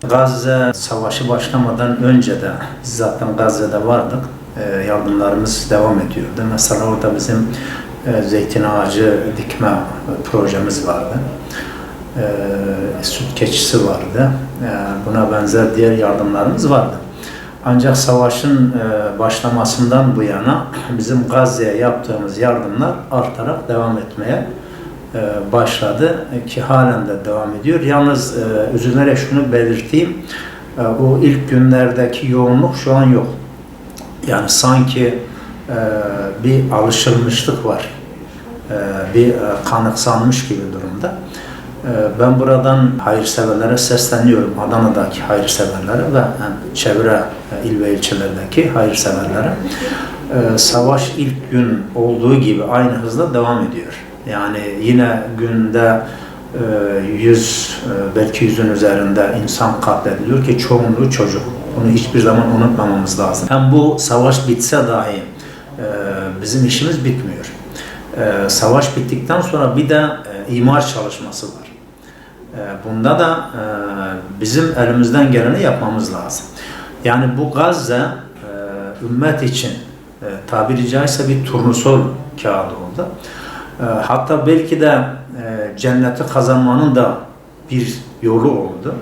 Gazze savaşı başlamadan önce de biz zaten Gazze'de vardık. Yardımlarımız devam ediyordu. Mesela orada bizim zeytin ağacı dikme projemiz vardı. Süt keçisi vardı. Buna benzer diğer yardımlarımız vardı. Ancak savaşın başlamasından bu yana bizim Gazze'ye yaptığımız yardımlar artarak devam etmeye başladı ki halen de devam ediyor. Yalnız üzülerek şunu belirteyim, o ilk günlerdeki yoğunluk şu an yok. Yani sanki bir alışılmışlık var, bir kanıksanmış gibi durumda. Ben buradan hayırseverlere sesleniyorum, Adana'daki hayırseverlere ve çevre il ve ilçelerdeki hayırseverlere. Savaş ilk gün olduğu gibi aynı hızla devam ediyor. Yani yine günde 100, belki 100'ün üzerinde insan katlediliyor ki çoğunluğu çocuk. Bunu hiçbir zaman unutmamamız lazım. Hem bu savaş bitse dahi bizim işimiz bitmiyor. Savaş bittikten sonra bir de imar çalışması var. Bunda da bizim elimizden geleni yapmamız lazım. Yani bu Gazze ümmet için tabiri caizse bir turnusol kağıdı oldu. Hatta belki de cenneti kazanmanın da bir yolu oldu.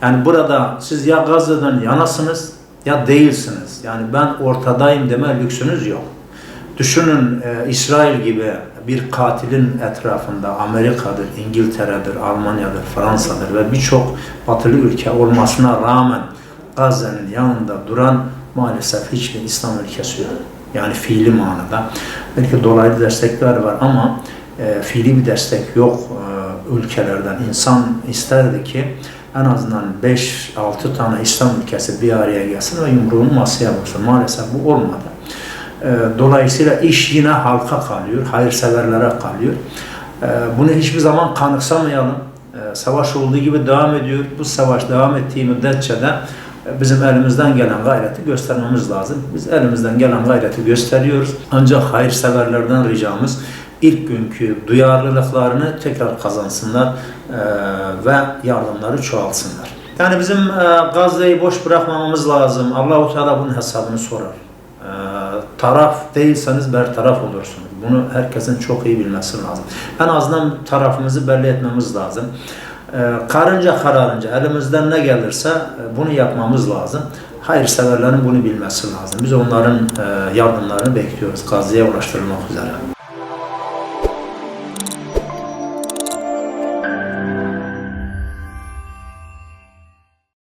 Yani burada siz ya Gazze'den yanasınız ya değilsiniz. Yani ben ortadayım deme lüksünüz yok. Düşünün İsrail gibi bir katilin etrafında Amerika'dır, İngiltere'dir, Almanya'dır, Fransa'dır ve birçok batılı ülke olmasına rağmen Gazze'nin yanında duran maalesef hiçbir İslam ülkesi yok. Yani fiili manada. Belki dolaylı destekler var ama fiili bir destek yok ülkelerden. İnsan isterdi ki en azından 5-6 tane İslam ülkesi bir araya gelsin ve yumruğunu masaya vursun. Maalesef bu olmadı. Dolayısıyla iş yine halka kalıyor, hayırseverlere kalıyor. Bunu hiçbir zaman kanıksamayalım. Savaş olduğu gibi devam ediyor. Bu savaş devam ettiği müddetçe de bizim elimizden gelen gayreti göstermemiz lazım. Biz elimizden gelen gayreti gösteriyoruz. Ancak hayırseverlerden ricamız ilk günkü duyarlılıklarını tekrar kazansınlar ve yardımları çoğalsınlar. Yani bizim Gazze'yi boş bırakmamamız lazım. Allah-u Teala bunun hesabını sorar. Taraf değilseniz bertaraf olursunuz. Bunu herkesin çok iyi bilmesi lazım. En azından tarafımızı belli etmemiz lazım. Karınca kararınca elimizden ne gelirse bunu yapmamız lazım. Hayırseverlerin bunu bilmesi lazım. Biz onların yardımlarını bekliyoruz. Gazze'ye ulaştırılmak üzere.